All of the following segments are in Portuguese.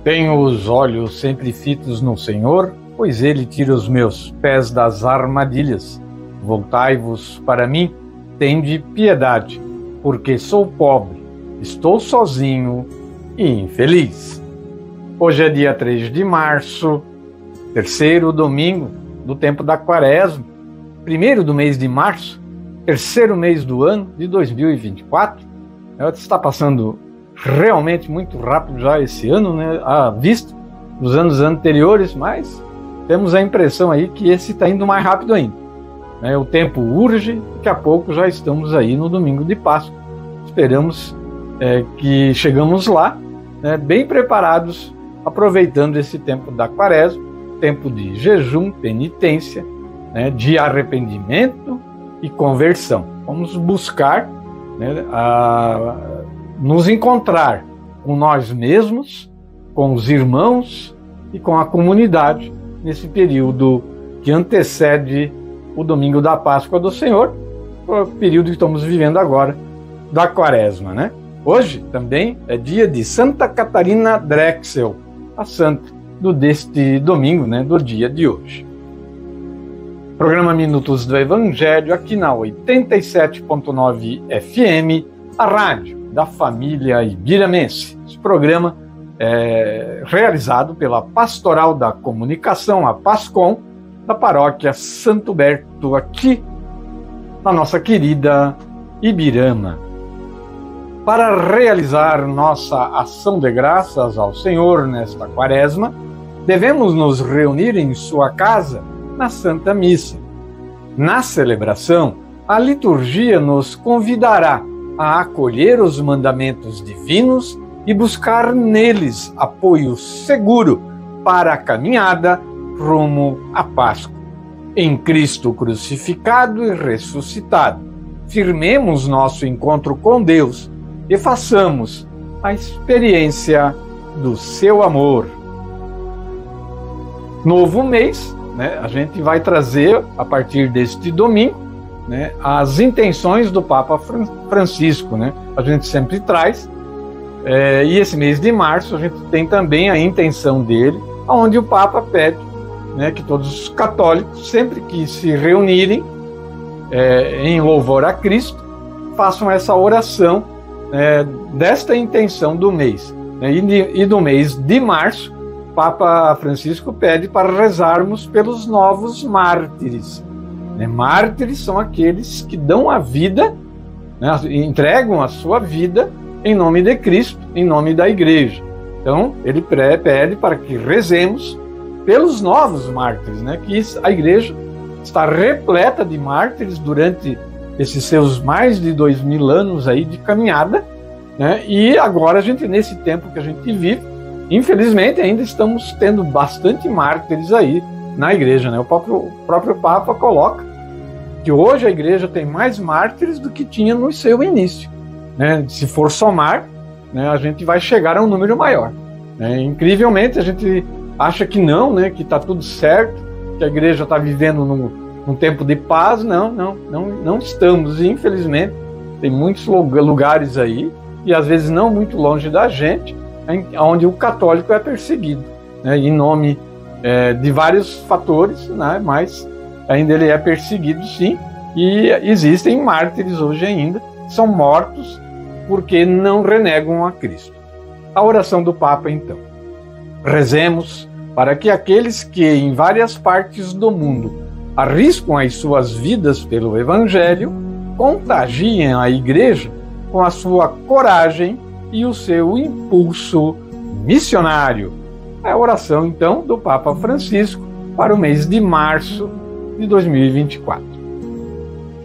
Tenho os olhos sempre fitos no Senhor, pois Ele tira os meus pés das armadilhas. Voltai-vos para mim, tende piedade, porque sou pobre, estou sozinho e infeliz. Hoje é dia 3 de março, terceiro domingo do tempo da Quaresma, primeiro do mês de março, terceiro mês do ano de 2024. Está passando realmente muito rápido já esse ano, né? À vista dos anos anteriores, mas temos a impressão aí que esse está indo mais rápido ainda. O tempo urge, daqui a pouco já estamos aí no domingo de Páscoa. Esperamos que chegamos lá, bem preparados, aproveitando esse tempo da Quaresma, tempo de jejum, penitência, de arrependimento e conversão. Vamos buscar nos encontrar com nós mesmos, com os irmãos e com a comunidade nesse período que antecede o domingo da Páscoa do Senhor, o período que estamos vivendo agora da Quaresma, Hoje também é dia de Santa Catarina Drexel, a santa deste domingo, do dia de hoje. Programa Minutos do Evangelho aqui na 87.9 FM, a rádio da família ibiramense. Esse programa é realizado pela Pastoral da Comunicação, a PASCOM, da paróquia Santo Berto, aqui na nossa querida Ibirama. Para realizar nossa ação de graças ao Senhor nesta Quaresma, devemos nos reunir em sua casa na Santa Missa. Na celebração, a liturgia nos convidará a acolher os mandamentos divinos e buscar neles apoio seguro para a caminhada rumo à Páscoa. Em Cristo crucificado e ressuscitado, firmemos nosso encontro com Deus e façamos a experiência do seu amor. Novo mês, a gente vai trazer, a partir deste domingo, as intenções do Papa Francisco, A gente sempre traz, e esse mês de março a gente tem também a intenção dele, onde o Papa pede que todos os católicos, sempre que se reunirem em louvor a Cristo, façam essa oração desta intenção do mês. E do mês de março, o Papa Francisco pede para rezarmos pelos novos mártires. Mártires são aqueles que dão a vida, entregam a sua vida em nome de Cristo, em nome da Igreja. Então, ele pede para que rezemos pelos novos mártires, que a Igreja está repleta de mártires durante esses seus mais de 2000 anos aí de caminhada, e agora nesse tempo que a gente vive, infelizmente ainda estamos tendo bastante mártires aí na Igreja, O próprio Papa coloca que hoje a Igreja tem mais mártires do que tinha no seu início, Se for somar, a gente vai chegar a um número maior. Incrivelmente, a gente acha que não, que está tudo certo, que a Igreja está vivendo num tempo de paz. Não estamos, e infelizmente tem muitos lugares aí, e às vezes não muito longe da gente, onde o católico é perseguido, em nome de vários fatores, mas ainda ele é perseguido, sim, e existem mártires hoje ainda, que são mortos porque não renegam a Cristo. A oração do Papa, então. Rezemos para que aqueles que em várias partes do mundo arriscam as suas vidas pelo Evangelho contagiem a Igreja com a sua coragem e o seu impulso missionário. É a oração, então, do Papa Francisco para o mês de março de 2024.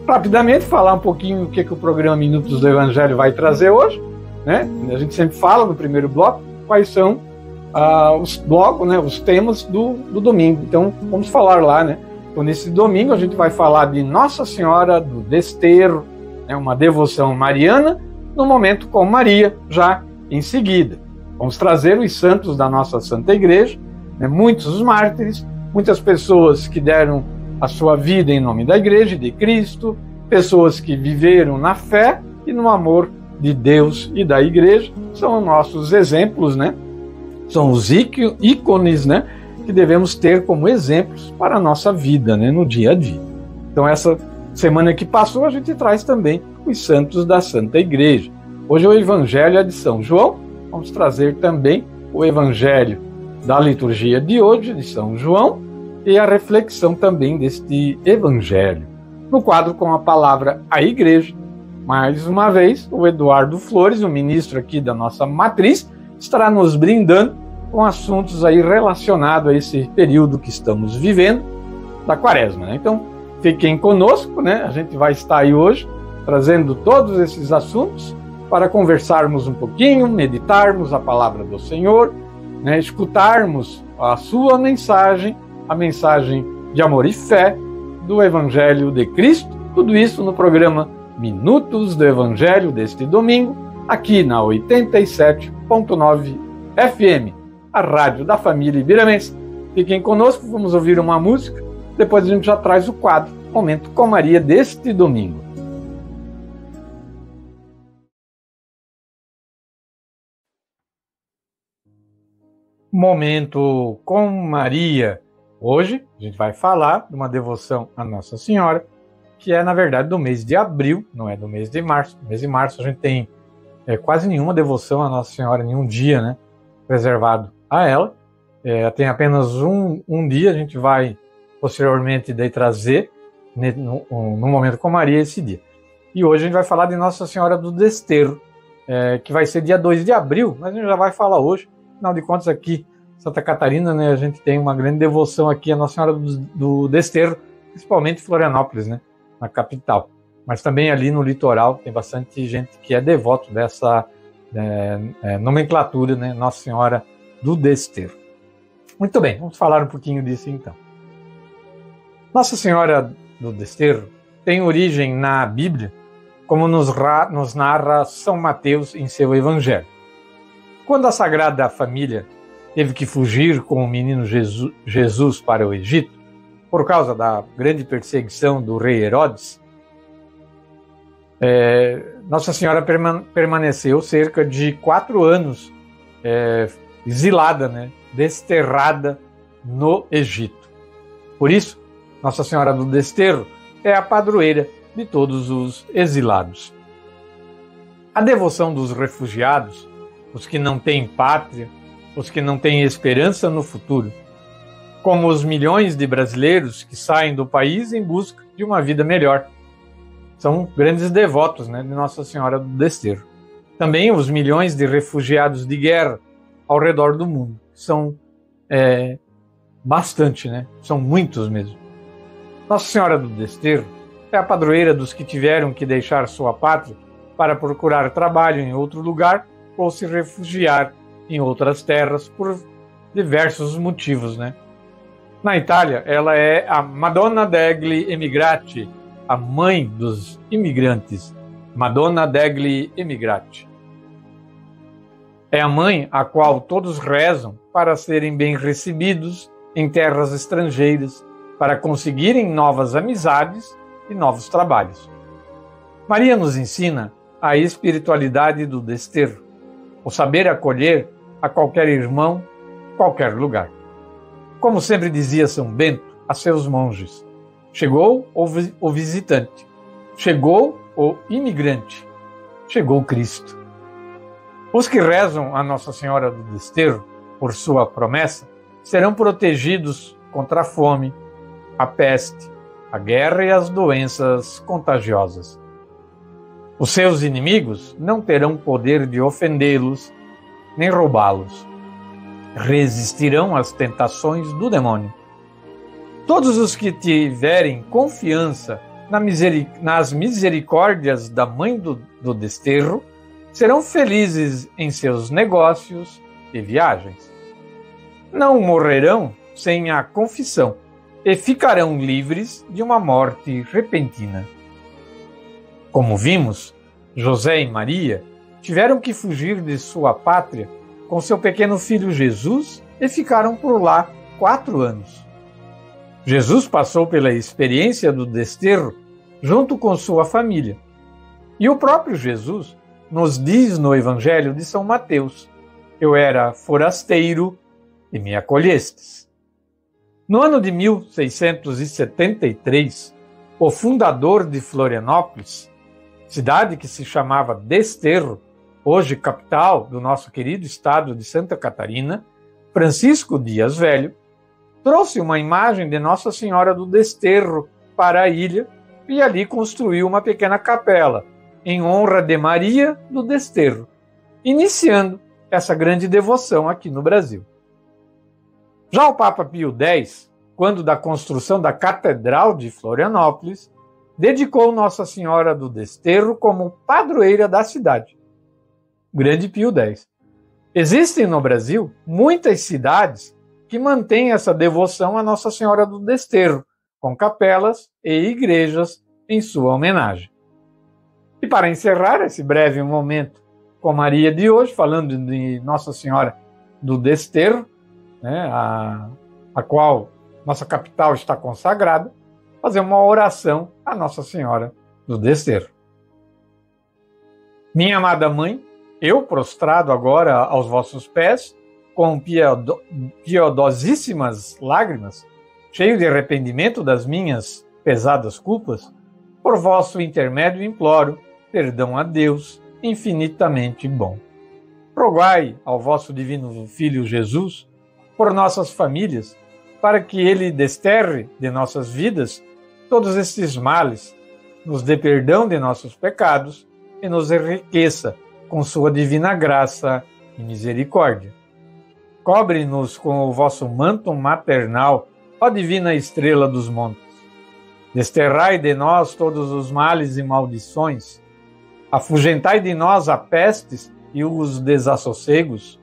Rapidamente, falar um pouquinho o que o programa Minutos do Evangelho vai trazer hoje. A gente sempre fala no primeiro bloco quais são os temas do domingo. Então, vamos falar lá, Então, nesse domingo, a gente vai falar de Nossa Senhora do Desterro, uma devoção mariana, no momento com Maria, já em seguida. Vamos trazer os santos da nossa Santa Igreja, muitos mártires, muitas pessoas que deram a sua vida em nome da Igreja, de Cristo, pessoas que viveram na fé e no amor de Deus e da Igreja, são nossos exemplos, São os ícones, né, que devemos ter como exemplos para a nossa vida, né, no dia a dia. Então, essa semana que passou, a gente traz também os santos da Santa Igreja. Hoje o Evangelho é de São João. Vamos trazer também o Evangelho da liturgia de hoje, de São João, e a reflexão também deste Evangelho. No quadro com a palavra a Igreja, mais uma vez, o Eduardo Flores, o ministro aqui da nossa matriz, estará nos brindando com assuntos aí relacionados a esse período que estamos vivendo da Quaresma, né? Então, fiquem conosco, né? A gente vai estar aí hoje trazendo todos esses assuntos para conversarmos um pouquinho, meditarmos a palavra do Senhor, né? Escutarmos a sua mensagem, a mensagem de amor e fé do Evangelho de Cristo. Tudo isso no programa Minutos do Evangelho deste domingo, aqui na 87.9 FM, a rádio da família ibiramense. Fiquem conosco, vamos ouvir uma música, depois a gente já traz o quadro Momento com Maria deste domingo. Momento com Maria. Hoje a gente vai falar de uma devoção à Nossa Senhora, que é, na verdade, do mês de abril, não é do mês de março. No mês de março a gente tem quase nenhuma devoção à Nossa Senhora, nenhum dia, né, reservado a ela. Tem apenas um dia, a gente vai posteriormente daí trazer, no Momento com Maria, esse dia. E hoje a gente vai falar de Nossa Senhora do Desterro, que vai ser dia 2 de abril, mas a gente já vai falar hoje. Afinal de contas, aqui em Santa Catarina, né, a gente tem uma grande devoção aqui à Nossa Senhora do Desterro, principalmente em Florianópolis, né, na capital. Mas também ali no litoral tem bastante gente que é devoto dessa nomenclatura, né, Nossa Senhora do Desterro. Muito bem, vamos falar um pouquinho disso então. Nossa Senhora do Desterro tem origem na Bíblia, como nos narra São Mateus em seu Evangelho. Quando a Sagrada Família teve que fugir com o menino Jesus para o Egito, por causa da grande perseguição do rei Herodes, Nossa Senhora permaneceu cerca de 4 anos exilada, né, desterrada no Egito. Por isso, Nossa Senhora do Desterro é a padroeira de todos os exilados. A devoção dos refugiados, os que não têm pátria, os que não têm esperança no futuro, como os milhões de brasileiros que saem do país em busca de uma vida melhor. São grandes devotos, né, de Nossa Senhora do Desterro. Também os milhões de refugiados de guerra ao redor do mundo. São bastante, né? São muitos mesmo. Nossa Senhora do Desterro é a padroeira dos que tiveram que deixar sua pátria para procurar trabalho em outro lugar ou se refugiar em outras terras por diversos motivos, né? Na Itália, ela é a Madonna degli Emigrati, a mãe dos imigrantes. Madonna degli Emigrati. É a mãe a qual todos rezam para serem bem recebidos em terras estrangeiras, para conseguirem novas amizades e novos trabalhos. Maria nos ensina a espiritualidade do desterro, o saber acolher a qualquer irmão, qualquer lugar. Como sempre dizia São Bento a seus monges, chegou o visitante, chegou o imigrante, chegou Cristo. Os que rezam a Nossa Senhora do Desterro, por sua promessa, serão protegidos contra a fome, a peste, a guerra e as doenças contagiosas. Os seus inimigos não terão poder de ofendê-los nem roubá-los. Resistirão às tentações do demônio. Todos os que tiverem confiança nas misericórdias da Mãe do Desterro serão felizes em seus negócios e viagens. Não morrerão sem a confissão e ficarão livres de uma morte repentina. Como vimos, José e Maria tiveram que fugir de sua pátria com seu pequeno filho Jesus e ficaram por lá 4 anos. Jesus passou pela experiência do desterro junto com sua família. E o próprio Jesus nos diz no Evangelho de São Mateus: eu era forasteiro e me acolhestes. No ano de 1673, o fundador de Florianópolis, cidade que se chamava Desterro, hoje capital do nosso querido estado de Santa Catarina, Francisco Dias Velho, trouxe uma imagem de Nossa Senhora do Desterro para a ilha e ali construiu uma pequena capela em honra de Maria do Desterro, iniciando essa grande devoção aqui no Brasil. Já o Papa Pio X, quando da construção da Catedral de Florianópolis, dedicou Nossa Senhora do Desterro como padroeira da cidade. Grande Pio X. Existem no Brasil muitas cidades que mantêm essa devoção a Nossa Senhora do Desterro, com capelas e igrejas em sua homenagem. E para encerrar esse breve momento com Maria de hoje, falando de Nossa Senhora do Desterro, né, a qual nossa capital está consagrada, fazer uma oração a Nossa Senhora do Desterro. Minha amada Mãe, eu prostrado agora aos vossos pés, com piedosíssimas lágrimas, cheio de arrependimento das minhas pesadas culpas, por vosso intermédio imploro perdão a Deus, infinitamente bom. Rogai ao vosso divino Filho Jesus, por nossas famílias, para que ele desterre de nossas vidas todos estes males, nos dê perdão de nossos pecados e nos enriqueça com sua divina graça e misericórdia. Cobre-nos com o vosso manto maternal, ó divina estrela dos montes. Desterrai de nós todos os males e maldições. Afugentai de nós a pestes e os desassossegos.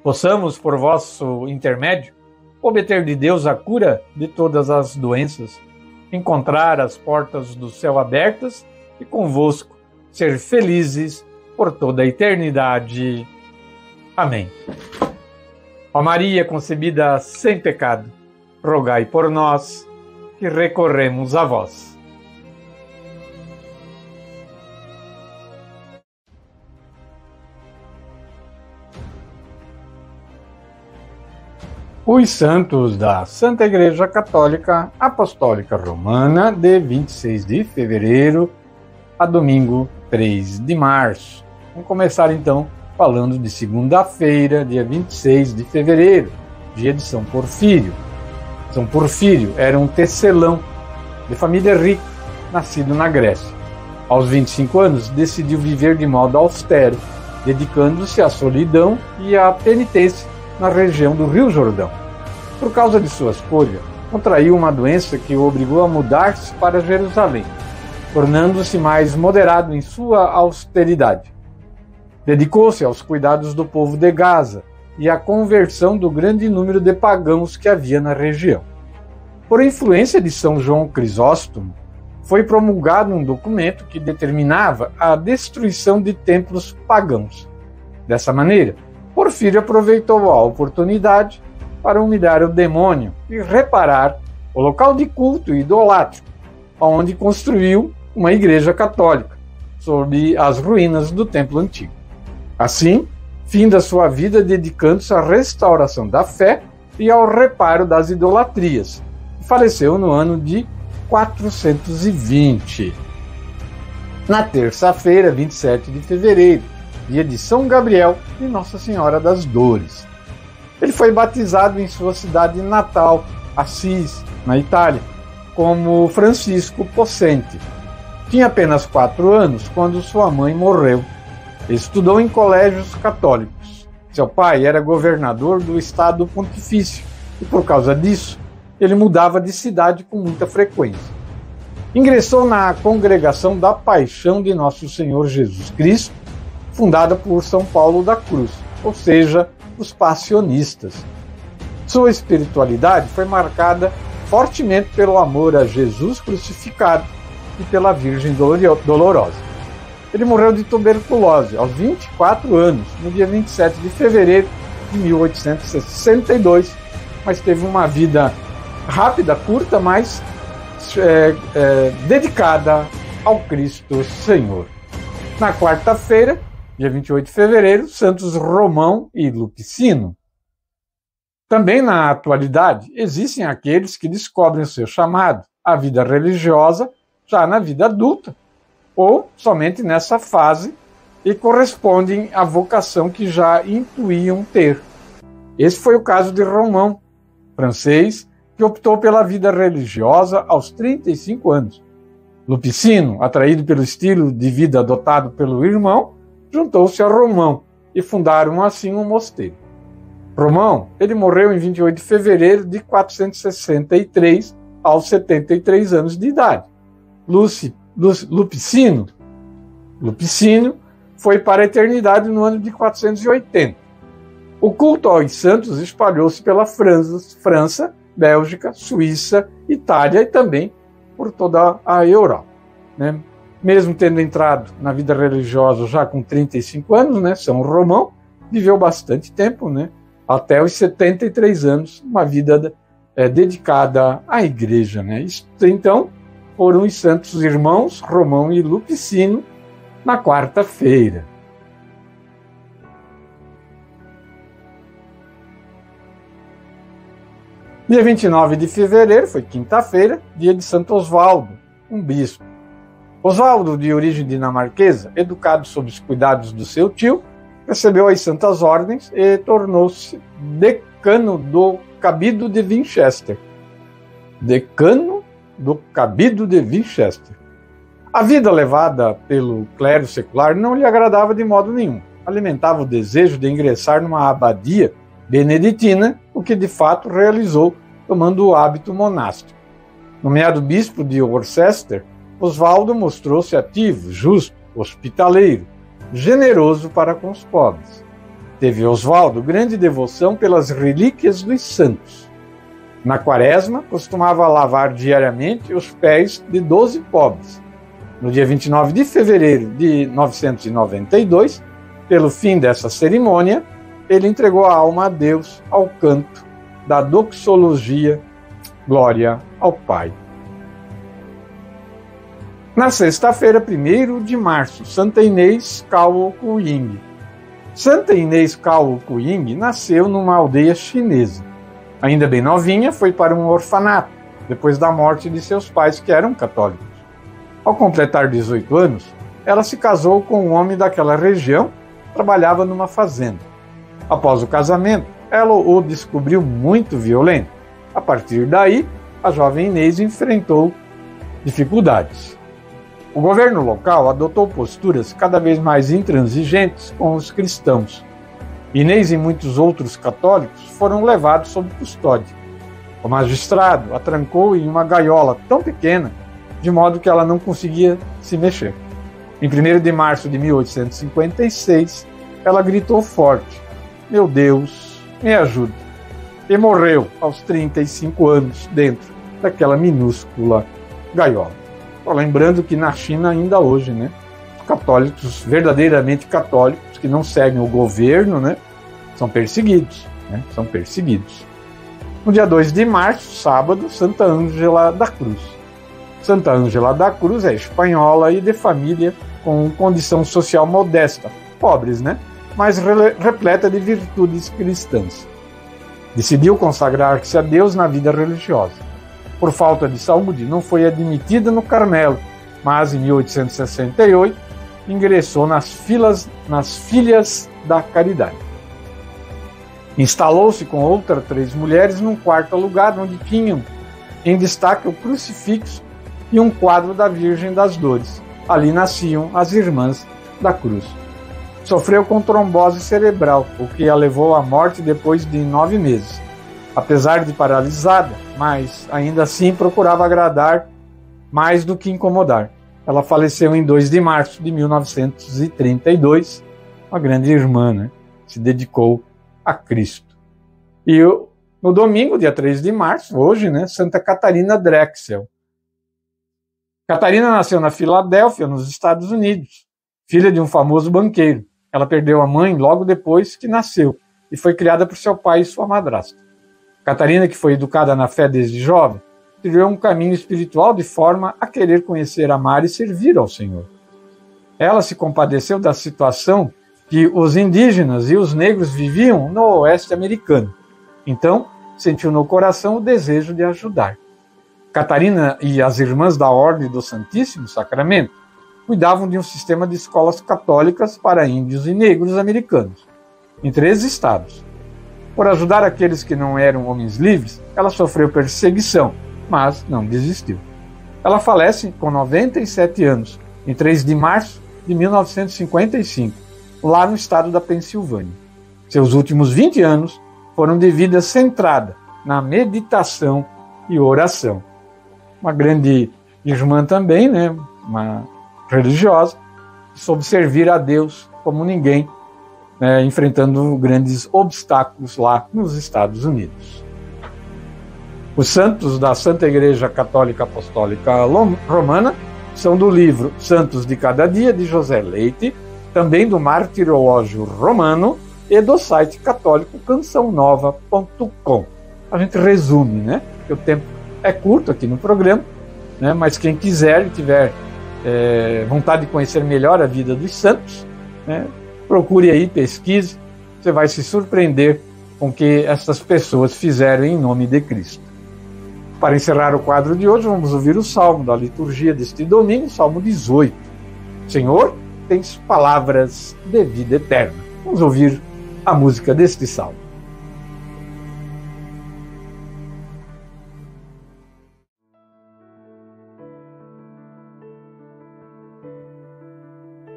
Possamos, por vosso intermédio, obter de Deus a cura de todas as doenças, encontrar as portas do céu abertas e convosco ser felizes por toda a eternidade. Amém. Ó Maria concebida sem pecado, rogai por nós que recorremos a vós. Os santos da Santa Igreja Católica Apostólica Romana, de 26 de fevereiro a domingo 3 de março. Vamos começar então falando de segunda-feira, dia 26 de fevereiro, dia de São Porfírio. São Porfírio era um tecelão de família rica, nascido na Grécia. Aos 25 anos, decidiu viver de modo austero, dedicando-se à solidão e à penitência na região do Rio Jordão. Por causa de sua escolha, contraiu uma doença que o obrigou a mudar-se para Jerusalém, tornando-se mais moderado em sua austeridade. Dedicou-se aos cuidados do povo de Gaza e à conversão do grande número de pagãos que havia na região. Por influência de São João Crisóstomo, foi promulgado um documento que determinava a destruição de templos pagãos. Dessa maneira, Porfírio aproveitou a oportunidade para humilhar o demônio e reparar o local de culto idolátrico, onde construiu uma igreja católica, sob as ruínas do templo antigo. Assim, finda sua vida dedicando-se à restauração da fé e ao reparo das idolatrias, e faleceu no ano de 420. Na terça-feira, 27 de fevereiro, dia de São Gabriel e Nossa Senhora das Dores. Ele foi batizado em sua cidade natal, Assis, na Itália, como Francisco Possente. Tinha apenas 4 anos quando sua mãe morreu. Estudou em colégios católicos. Seu pai era governador do estado pontifício e, por causa disso, ele mudava de cidade com muita frequência. Ingressou na Congregação da Paixão de Nosso Senhor Jesus Cristo, fundada por São Paulo da Cruz, ou seja, os passionistas. Sua espiritualidade foi marcada fortemente pelo amor a Jesus crucificado e pela Virgem Dolorosa. Ele morreu de tuberculose aos 24 anos, no dia 27 de fevereiro de 1862, mas teve uma vida rápida, curta, mas dedicada ao Cristo Senhor. Na quarta-feira, dia 28 de fevereiro, santos Romão e Lupicino. Também na atualidade, existem aqueles que descobrem o seu chamado, a vida religiosa, já na vida adulta, ou somente nessa fase, e correspondem à vocação que já intuíam ter. Esse foi o caso de Romão, francês, que optou pela vida religiosa aos 35 anos. Lupicino, atraído pelo estilo de vida adotado pelo irmão, juntou-se a Romão e fundaram assim um mosteiro. Romão, ele morreu em 28 de fevereiro de 463, aos 73 anos de idade. Lupicino foi para a eternidade no ano de 480. O culto aos santos espalhou-se pela França, Bélgica, Suíça, Itália e também por toda a Europa, né? Mesmo tendo entrado na vida religiosa já com 35 anos, né, São Romão viveu bastante tempo, né, até os 73 anos, uma vida dedicada à igreja, né? Então, foram os santos irmãos Romão e Lupicino na quarta-feira. Dia 29 de fevereiro, foi quinta-feira, dia de Santo Osvaldo, um bispo. Osvaldo, de origem dinamarquesa, educado sob os cuidados do seu tio, recebeu as santas ordens e tornou-se decano do Cabido de Winchester. Decano do Cabido de Winchester. A vida levada pelo clero secular não lhe agradava de modo nenhum. Alimentava o desejo de ingressar numa abadia beneditina, o que de fato realizou, tomando o hábito monástico. Nomeado bispo de Worcester, Osvaldo mostrou-se ativo, justo, hospitaleiro, generoso para com os pobres. Teve Osvaldo grande devoção pelas relíquias dos santos. Na quaresma, costumava lavar diariamente os pés de 12 pobres. No dia 29 de fevereiro de 992, pelo fim dessa cerimônia, ele entregou a alma a Deus ao canto da doxologia, glória ao Pai. Na sexta-feira, 1º de março, Santa Inês Cao Kuiying. Santa Inês Cao Kuiying nasceu numa aldeia chinesa. Ainda bem novinha, foi para um orfanato, depois da morte de seus pais, que eram católicos. Ao completar 18 anos, ela se casou com um homem daquela região, trabalhava numa fazenda. Após o casamento, ela o descobriu muito violento. A partir daí, a jovem Inês enfrentou dificuldades. O governo local adotou posturas cada vez mais intransigentes com os cristãos. Inês e muitos outros católicos foram levados sob custódia. O magistrado a trancou em uma gaiola tão pequena, de modo que ela não conseguia se mexer. Em 1º de março de 1856, ela gritou forte: "Meu Deus, me ajude!" E morreu aos 35 anos dentro daquela minúscula gaiola. Lembrando que na China ainda hoje, né, os católicos, verdadeiramente católicos, que não seguem o governo, né, são perseguidos, né, são perseguidos. No dia 2 de março, sábado, Santa Ângela da Cruz. Santa Ângela da Cruz é espanhola e de família com condição social modesta, pobres, né, mas repleta de virtudes cristãs. Decidiu consagrar-se a Deus na vida religiosa. Por falta de saúde, não foi admitida no Carmelo, mas em 1868 ingressou nas Filhas da Caridade. Instalou-se com outras 3 mulheres num quarto alugado, onde tinham em destaque o crucifixo e um quadro da Virgem das Dores. Ali nasciam as Irmãs da Cruz. Sofreu com trombose cerebral, o que a levou à morte depois de 9 meses. Apesar de paralisada, mas ainda assim procurava agradar mais do que incomodar. Ela faleceu em 2 de março de 1932, uma grande irmã, né? Se dedicou a Cristo. E no domingo, dia 3 de março, hoje, né, Santa Catarina Drexel. Catarina nasceu na Filadélfia, nos Estados Unidos, filha de um famoso banqueiro. Ela perdeu a mãe logo depois que nasceu e foi criada por seu pai e sua madrasta. Catarina, que foi educada na fé desde jovem, trilhou um caminho espiritual de forma a querer conhecer, amar e servir ao Senhor. Ela se compadeceu da situação que os indígenas e os negros viviam no oeste americano. Então, sentiu no coração o desejo de ajudar. Catarina e as irmãs da Ordem do Santíssimo Sacramento cuidavam de um sistema de escolas católicas para índios e negros americanos, em 3 estados. Por ajudar aqueles que não eram homens livres, ela sofreu perseguição, mas não desistiu. Ela falece com 97 anos, em 3 de março de 1955, lá no estado da Pensilvânia. Seus últimos 20 anos foram de vida centrada na meditação e oração. Uma grande irmã também, né? Uma religiosa, soube servir a Deus como ninguém, enfrentando grandes obstáculos lá nos Estados Unidos. Os santos da Santa Igreja Católica Apostólica Romana são do livro Santos de Cada Dia, de José Leite, também do Martirológio Romano e do site católico cançãonova.com. A gente resume, né? Porque o tempo é curto aqui no programa, né? Mas quem quiser e tiver vontade de conhecer melhor a vida dos santos, né? Procure aí, pesquise, você vai se surpreender com o que essas pessoas fizeram em nome de Cristo. Para encerrar o quadro de hoje, vamos ouvir o salmo da liturgia deste domingo, Salmo 18. Senhor, tens palavras de vida eterna. Vamos ouvir a música deste salmo.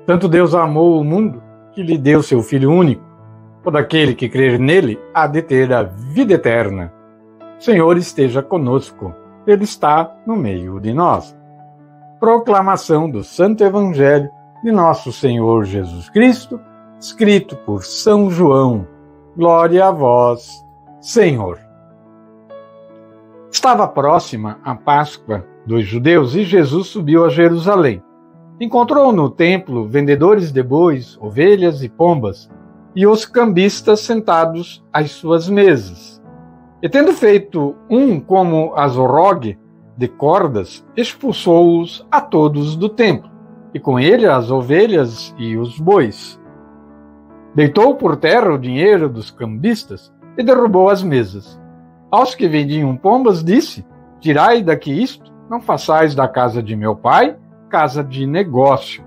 Tanto Deus amou o mundo que lhe deu seu Filho único. Todo aquele que crer nele há de ter a vida eterna. O Senhor esteja conosco. Ele está no meio de nós. Proclamação do Santo Evangelho de nosso Senhor Jesus Cristo, escrito por São João. Glória a vós, Senhor. Estava próxima a Páscoa dos judeus e Jesus subiu a Jerusalém. Encontrou no templo vendedores de bois, ovelhas e pombas, e os cambistas sentados às suas mesas. E tendo feito como azorrogue de cordas, expulsou-os a todos do templo, e com ele as ovelhas e os bois. Deitou por terra o dinheiro dos cambistas e derrubou as mesas. Aos que vendiam pombas disse: tirai daqui isto, não façais da casa de meu pai casa de negócio.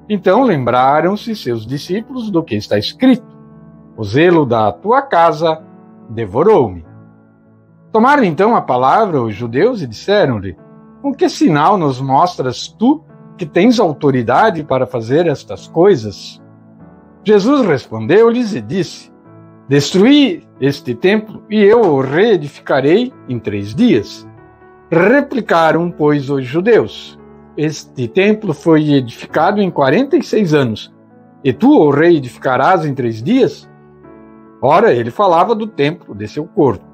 Então lembraram-se seus discípulos do que está escrito: o zelo da tua casa devorou-me. Tomaram então a palavra os judeus e disseram-lhe: com que sinal nos mostras tu que tens autoridade para fazer estas coisas? Jesus respondeu-lhes e disse: destruí este templo e eu o reedificarei em 3 dias. Replicaram, pois, os judeus: este templo foi edificado em 46 anos, e tu o reedificarás em 3 dias? Ora, ele falava do templo de seu corpo.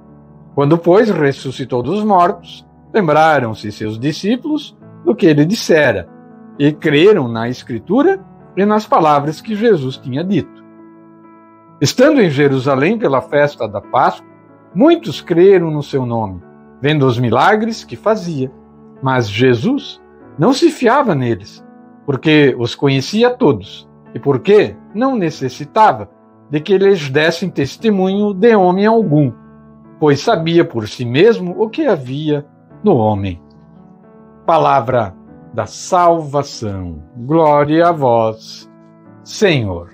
Quando, pois, ressuscitou dos mortos, lembraram-se seus discípulos do que ele dissera, e creram na Escritura e nas palavras que Jesus tinha dito. Estando em Jerusalém pela festa da Páscoa, muitos creram no seu nome, vendo os milagres que fazia. Mas Jesus não se fiava neles, porque os conhecia todos, e porque não necessitava de que lhes dessem testemunho de homem algum, pois sabia por si mesmo o que havia no homem. Palavra da salvação. Glória a vós, Senhor.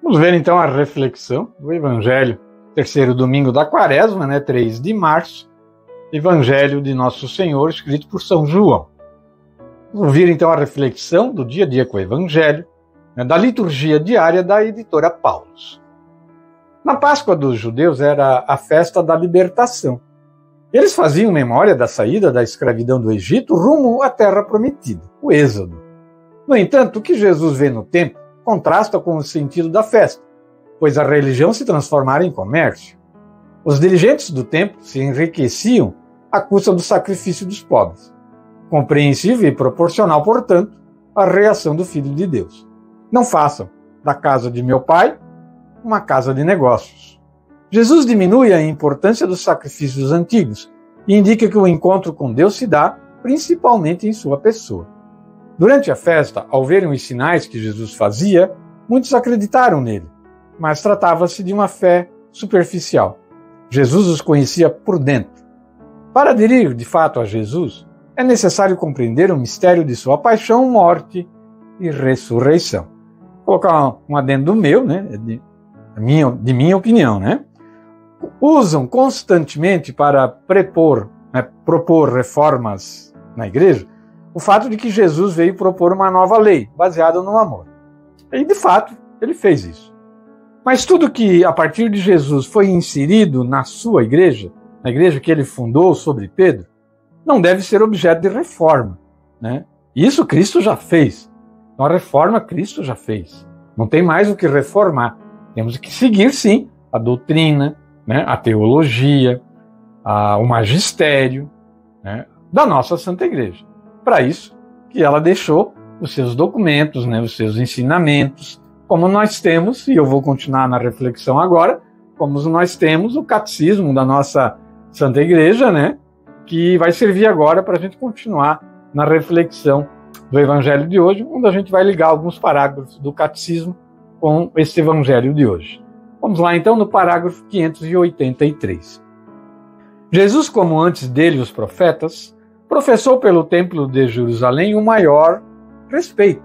Vamos ver então a reflexão do Evangelho, terceiro domingo da Quaresma, 3 de março, Evangelho de Nosso Senhor, escrito por São João. Vamos ouvir então a reflexão do dia a dia com o Evangelho, da liturgia diária da editora Paulus. Na Páscoa dos judeus era a festa da libertação. Eles faziam memória da saída da escravidão do Egito rumo à terra prometida, o Êxodo. No entanto, o que Jesus vê no templo contrasta com o sentido da festa, pois a religião se transformara em comércio. Os dirigentes do templo se enriqueciam à custa do sacrifício dos pobres. Compreensível e proporcional, portanto, à reação do Filho de Deus. Não façam da casa de meu pai uma casa de negócios. Jesus diminui a importância dos sacrifícios antigos e indica que o encontro com Deus se dá principalmente em sua pessoa. Durante a festa, ao verem os sinais que Jesus fazia, muitos acreditaram nele, mas tratava-se de uma fé superficial. Jesus os conhecia por dentro. Para aderir de fato a Jesus, é necessário compreender o mistério de sua paixão, morte e ressurreição. Vou colocar um adendo meu, né, de minha opinião, né? Usam constantemente para propor reformas na igreja o fato de que Jesus veio propor uma nova lei, baseada no amor. E, de fato, ele fez isso. Mas tudo que, a partir de Jesus, foi inserido na sua igreja, na igreja que ele fundou sobre Pedro, não deve ser objeto de reforma, né? Isso Cristo já fez. Então, a reforma Cristo já fez. Não tem mais o que reformar. Temos que seguir, sim, a doutrina, né, a teologia, o magistério, né, da nossa Santa Igreja. Para isso que ela deixou os seus documentos, né, os seus ensinamentos, como nós temos, e eu vou continuar na reflexão agora, como nós temos o catecismo da nossa Santa Igreja, né, que vai servir agora para a gente continuar na reflexão do Evangelho de hoje, onde a gente vai ligar alguns parágrafos do catecismo com esse Evangelho de hoje. Vamos lá então no parágrafo 583. Jesus, como antes dele os profetas, professou pelo Templo de Jerusalém o maior respeito.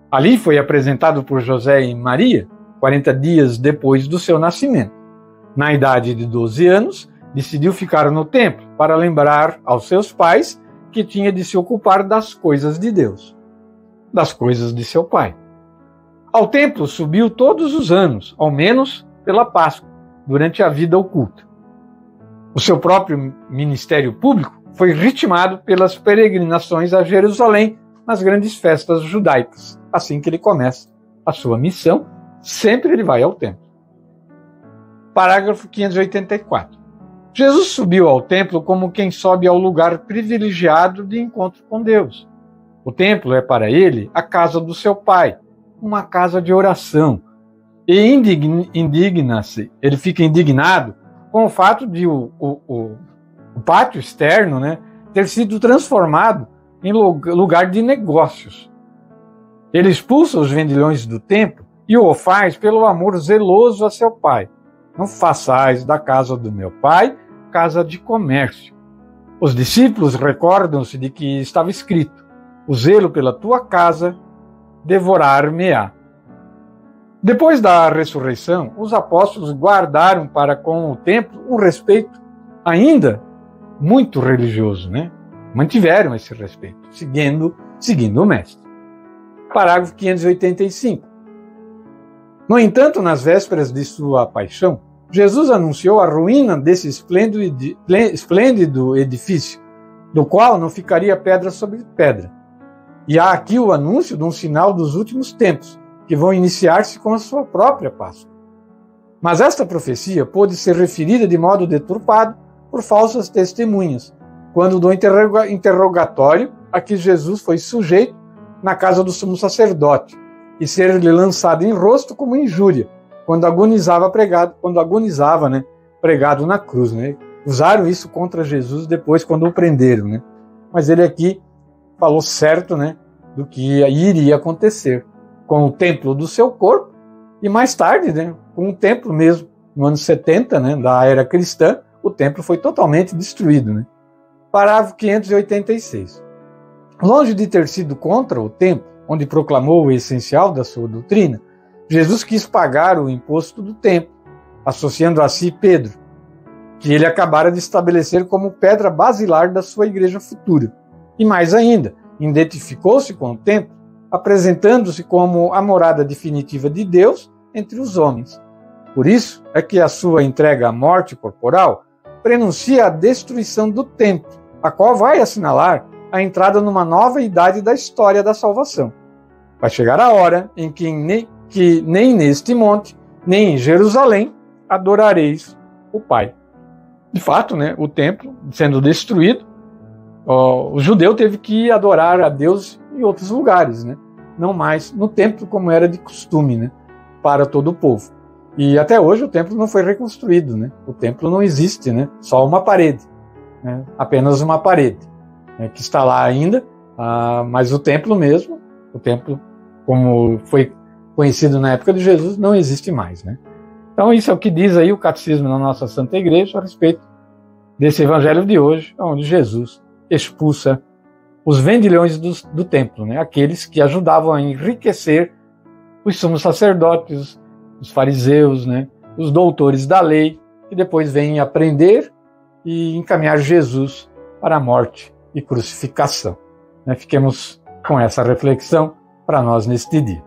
Ali foi apresentado por José e Maria, 40 dias depois do seu nascimento. Na idade de 12 anos, decidiu ficar no templo para lembrar aos seus pais que tinha de se ocupar das coisas de Deus, das coisas de seu pai. Ao templo subiu todos os anos, ao menos pela Páscoa, durante a vida oculta. O seu próprio ministério público foi ritmado pelas peregrinações a Jerusalém nas grandes festas judaicas. Assim que ele começa a sua missão, sempre ele vai ao templo. Parágrafo 584. Jesus subiu ao templo como quem sobe ao lugar privilegiado de encontro com Deus. O templo é para ele a casa do seu pai, uma casa de oração. E indigna-se, ele fica indignado com o fato de o pátio externo, né, ter sido transformado em lugar de negócios. Ele expulsa os vendilhões do templo e o faz pelo amor zeloso a seu pai. Não façais da casa do meu pai casa de comércio. Os discípulos recordam-se de que estava escrito: o zelo pela tua casa devorar-me-á. Depois da ressurreição, os apóstolos guardaram para com o templo um respeito ainda muito religioso, né? Mantiveram esse respeito, seguindo o mestre. Parágrafo 585. No entanto, nas vésperas de sua paixão, Jesus anunciou a ruína desse esplêndido edifício, do qual não ficaria pedra sobre pedra. E há aqui o anúncio de um sinal dos últimos tempos, que vão iniciar-se com a sua própria Páscoa. Mas esta profecia pôde ser referida de modo deturpado por falsas testemunhas, quando do interrogatório a que Jesus foi sujeito na casa do sumo sacerdote, e ser-lhe lançado em rosto como injúria, quando agonizava pregado na cruz, né? Usaram isso contra Jesus depois quando o prenderam, né? Mas ele aqui falou certo, né, do que iria acontecer com o templo do seu corpo e mais tarde, né, com o templo mesmo. No ano 70, né, da era cristã, o templo foi totalmente destruído, né? Parágrafo 586. Longe de ter sido contra o templo, onde proclamou o essencial da sua doutrina, Jesus quis pagar o imposto do templo, associando a si Pedro, que ele acabara de estabelecer como pedra basilar da sua igreja futura. E mais ainda, identificou-se com o templo, apresentando-se como a morada definitiva de Deus entre os homens. Por isso é que a sua entrega à morte corporal prenuncia a destruição do templo, a qual vai assinalar a entrada numa nova idade da história da salvação. Vai chegar a hora em que nem neste monte, nem em Jerusalém, adorareis o Pai. De fato, né, o templo sendo destruído, o judeu teve que adorar a Deus em outros lugares, né? Não mais no templo como era de costume, né, para todo o povo. E até hoje o templo não foi reconstruído, né? O templo não existe, né? Só uma parede. né, apenas uma parede, né, que está lá ainda, mas o templo mesmo, o templo como foi conhecido na época de Jesus, não existe mais, né? Então isso é o que diz aí o catecismo na nossa Santa Igreja a respeito desse evangelho de hoje, onde Jesus expulsa os vendilhões do templo, né? Aqueles que ajudavam a enriquecer os sumos sacerdotes, os fariseus, né? Os doutores da lei, que depois vêm aprender e encaminhar Jesus para a morte e crucificação, né? Fiquemos com essa reflexão para nós neste dia.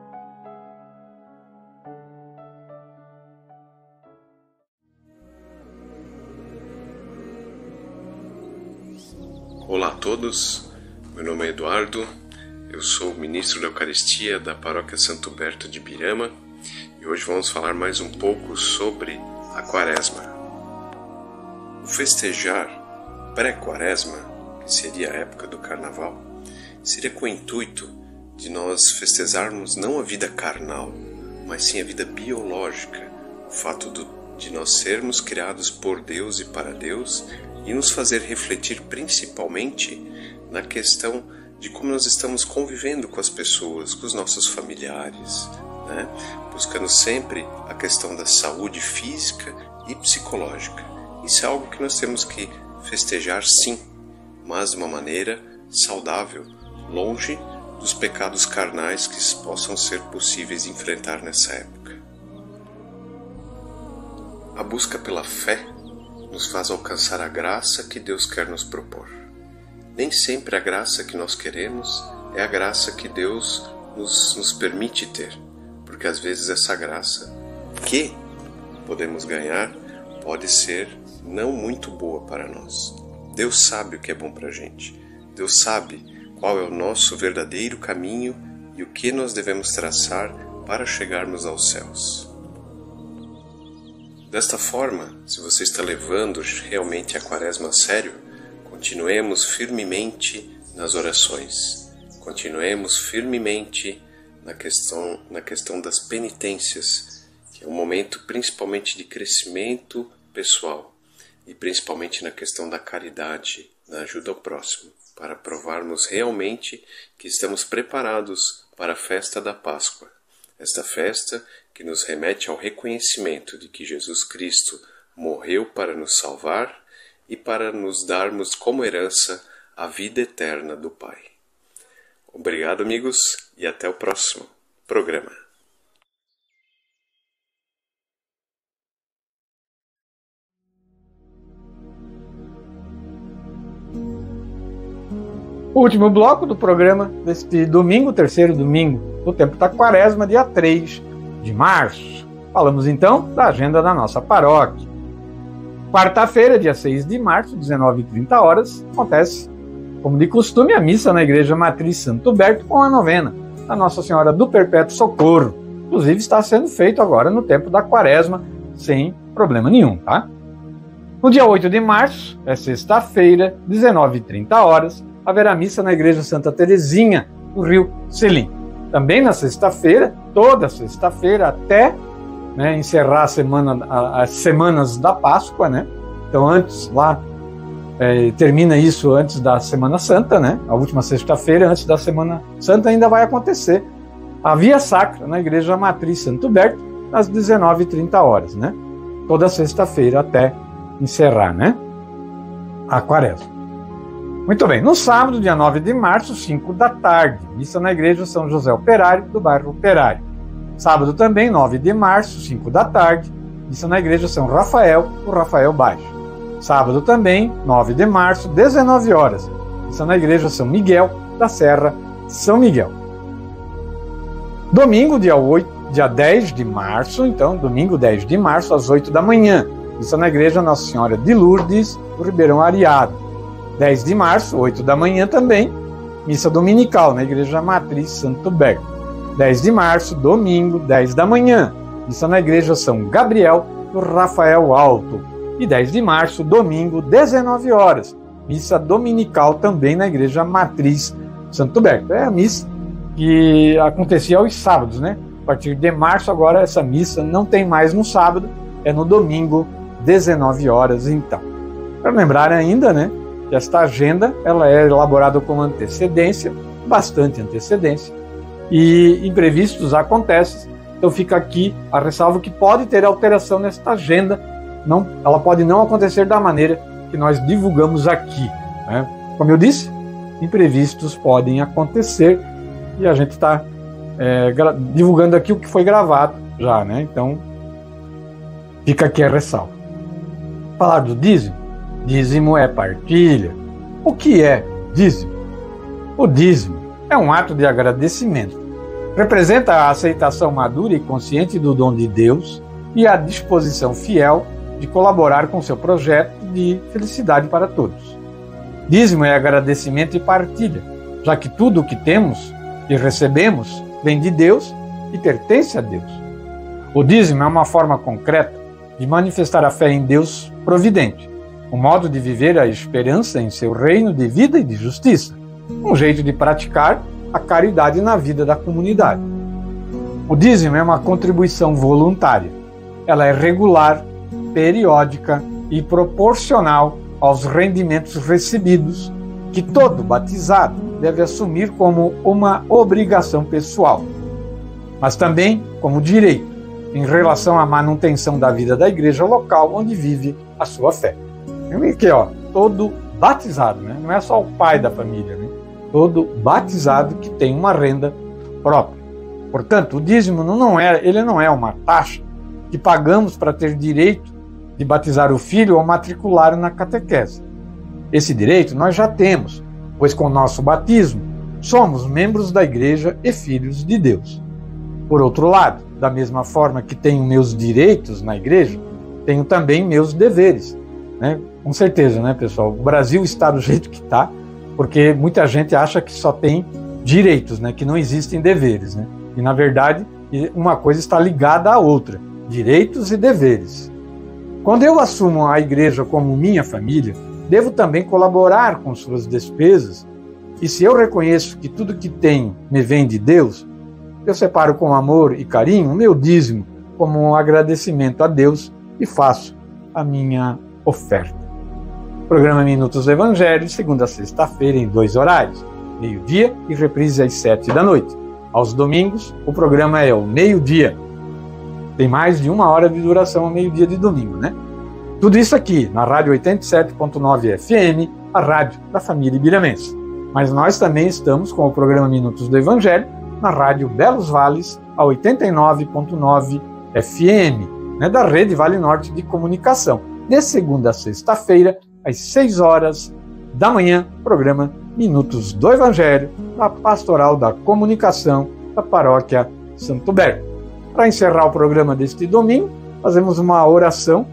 Olá a todos, meu nome é Eduardo, eu sou o ministro da Eucaristia da Paróquia Santo Huberto de Birama e hoje vamos falar mais um pouco sobre a Quaresma. O festejar pré-Quaresma, que seria a época do Carnaval, seria com o intuito de nós festejarmos não a vida carnal, mas sim a vida biológica, o fato de nós sermos criados por Deus e para Deus, e nos fazer refletir principalmente na questão de como nós estamos convivendo com as pessoas, com os nossos familiares, né? Buscando sempre a questão da saúde física e psicológica. Isso é algo que nós temos que festejar sim, mas de uma maneira saudável, longe dos pecados carnais que possam ser possíveis de enfrentar nessa época. A busca pela fé nos faz alcançar a graça que Deus quer nos propor. Nem sempre a graça que nós queremos é a graça que Deus nos permite ter, porque às vezes essa graça que podemos ganhar pode ser não muito boa para nós. Deus sabe o que é bom para a gente. Deus sabe qual é o nosso verdadeiro caminho e o que nós devemos traçar para chegarmos aos céus. Desta forma, se você está levando realmente a Quaresma a sério, continuemos firmemente nas orações, continuemos firmemente na questão das penitências, que é um momento principalmente de crescimento pessoal e principalmente na questão da caridade, da ajuda ao próximo, para provarmos realmente que estamos preparados para a festa da Páscoa, esta festa que nos remete ao reconhecimento de que Jesus Cristo morreu para nos salvar e para nos darmos como herança a vida eterna do Pai. Obrigado, amigos, e até o próximo programa. O último bloco do programa deste domingo, terceiro domingo do tempo da Quaresma, dia 3 de março. Falamos então da agenda da nossa paróquia. Quarta-feira, dia 6 de março, 19h30, acontece, como de costume, a missa na Igreja Matriz Santo Huberto com a novena da Nossa Senhora do Perpétuo Socorro. Inclusive está sendo feito agora no tempo da Quaresma, sem problema nenhum, tá? No dia 8 de março, é sexta-feira, 19h30, haverá missa na Igreja Santa Terezinha, no Rio Selim. Também na sexta-feira, toda sexta-feira, até encerrar as semanas da Páscoa, né? Então antes lá, termina isso antes da Semana Santa, né? A última sexta-feira, antes da Semana Santa, ainda vai acontecer a Via Sacra na Igreja Matriz Santo Huberto, às 19h30, né? Toda sexta-feira até encerrar, né? A Quaresma. Muito bem, no sábado, dia 9 de março, 5 da tarde, missa na Igreja São José Operário, do bairro Operário. Sábado também, 9 de março, 5 da tarde, missa na Igreja São Rafael, do Rafael Baixo. Sábado também, 9 de março, 19h, missa na Igreja São Miguel, da Serra, São Miguel. Domingo, dia 10 de março, então, domingo 10 de março, às 8 da manhã, missa na Igreja Nossa Senhora de Lourdes, do Ribeirão Areado. 10 de março, 8 da manhã também, missa dominical na Igreja Matriz Santo Huberto. 10 de março, domingo, 10 da manhã, missa na Igreja São Gabriel do Rafael Alto. E 10 de março, domingo, 19h, missa dominical também na Igreja Matriz Santo Huberto. É a missa que acontecia aos sábados, né? A partir de março, agora, essa missa não tem mais no sábado, é no domingo, 19h, então. Para lembrar ainda, né? que esta agenda ela é elaborada com antecedência, bastante antecedência, e imprevistos acontecem. Então fica aqui a ressalva que pode ter alteração nesta agenda, ela pode não acontecer da maneira que nós divulgamos aqui, né? Como eu disse, imprevistos podem acontecer e a gente está divulgando aqui o que foi gravado já, né? Então fica aqui a ressalva. Falar do dízimo. Dízimo é partilha. O que é dízimo? O dízimo é um ato de agradecimento. Representa a aceitação madura e consciente do dom de Deus e a disposição fiel de colaborar com seu projeto de felicidade para todos. Dízimo é agradecimento e partilha, já que tudo o que temos e recebemos vem de Deus e pertence a Deus. O dízimo é uma forma concreta de manifestar a fé em Deus providente, um modo de viver a esperança em seu reino de vida e de justiça, um jeito de praticar a caridade na vida da comunidade. O dízimo é uma contribuição voluntária. Ela é regular, periódica e proporcional aos rendimentos recebidos, que todo batizado deve assumir como uma obrigação pessoal, mas também como direito, em relação à manutenção da vida da igreja local onde vive a sua fé. Aqui, todo batizado, né? Não é só o pai da família, né? Todo batizado que tem uma renda própria. Portanto, o dízimo não é uma taxa que pagamos para ter direito de batizar o filho ou matricular na catequese. Esse direito nós já temos, pois com o nosso batismo somos membros da igreja e filhos de Deus. Por outro lado, da mesma forma que tenho meus direitos na igreja, tenho também meus deveres, né? Com certeza, né, pessoal? O Brasil está do jeito que está, porque muita gente acha que só tem direitos, né? Que não existem deveres, né? E, na verdade, uma coisa está ligada à outra, direitos e deveres. Quando eu assumo a igreja como minha família, devo também colaborar com suas despesas, e se eu reconheço que tudo que tenho me vem de Deus, eu separo com amor e carinho o meu dízimo como um agradecimento a Deus e faço a minha oferta. Programa Minutos do Evangelho, de segunda a sexta-feira, em 2 horários, meio-dia e reprise às 7 da noite. Aos domingos, o programa é ao meio-dia. Tem mais de 1 hora de duração ao meio-dia de domingo, né? Tudo isso aqui na Rádio 87.9 FM, a rádio da família ibiramense. Mas nós também estamos com o programa Minutos do Evangelho na Rádio Belos Vales, a 89.9 FM, né, da Rede Vale Norte de Comunicação. De segunda a sexta-feira, às 6 horas da manhã, programa Minutos do Evangelho, da Pastoral da Comunicação da Paróquia Santo Berto. Para encerrar o programa deste domingo, fazemos uma oração,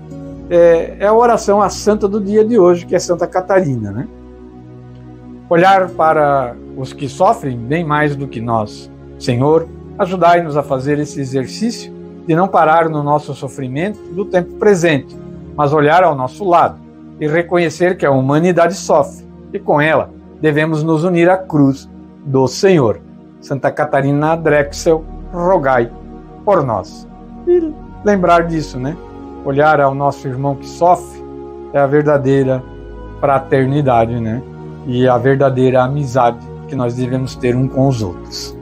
a oração à santa do dia de hoje, que é Santa Catarina, né? Olhar para os que sofrem bem mais do que nós. Senhor, ajudai-nos a fazer esse exercício de não parar no nosso sofrimento do tempo presente, mas olhar ao nosso lado e reconhecer que a humanidade sofre e com ela devemos nos unir à cruz do Senhor. Santa Catarina Drexel, rogai por nós. E lembrar disso, né? Olhar ao nosso irmão que sofre é a verdadeira fraternidade, né? E a verdadeira amizade que nós devemos ter um com os outros.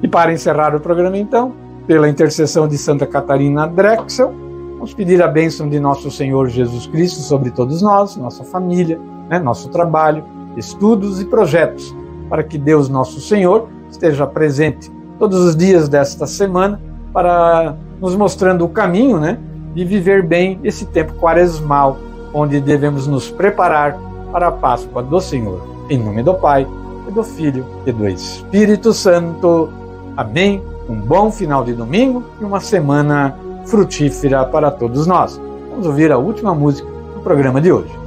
E para encerrar o programa, então, pela intercessão de Santa Catarina Drexel, vamos pedir a bênção de nosso Senhor Jesus Cristo sobre todos nós, nossa família, né, nosso trabalho, estudos e projetos, para que Deus, nosso Senhor, esteja presente todos os dias desta semana, para nos mostrando o caminho, né, de viver bem esse tempo quaresmal, onde devemos nos preparar para a Páscoa do Senhor. Em nome do Pai, e do Filho, e do Espírito Santo. Amém. Um bom final de domingo e uma semana frutífera para todos nós. Vamos ouvir a última música do programa de hoje.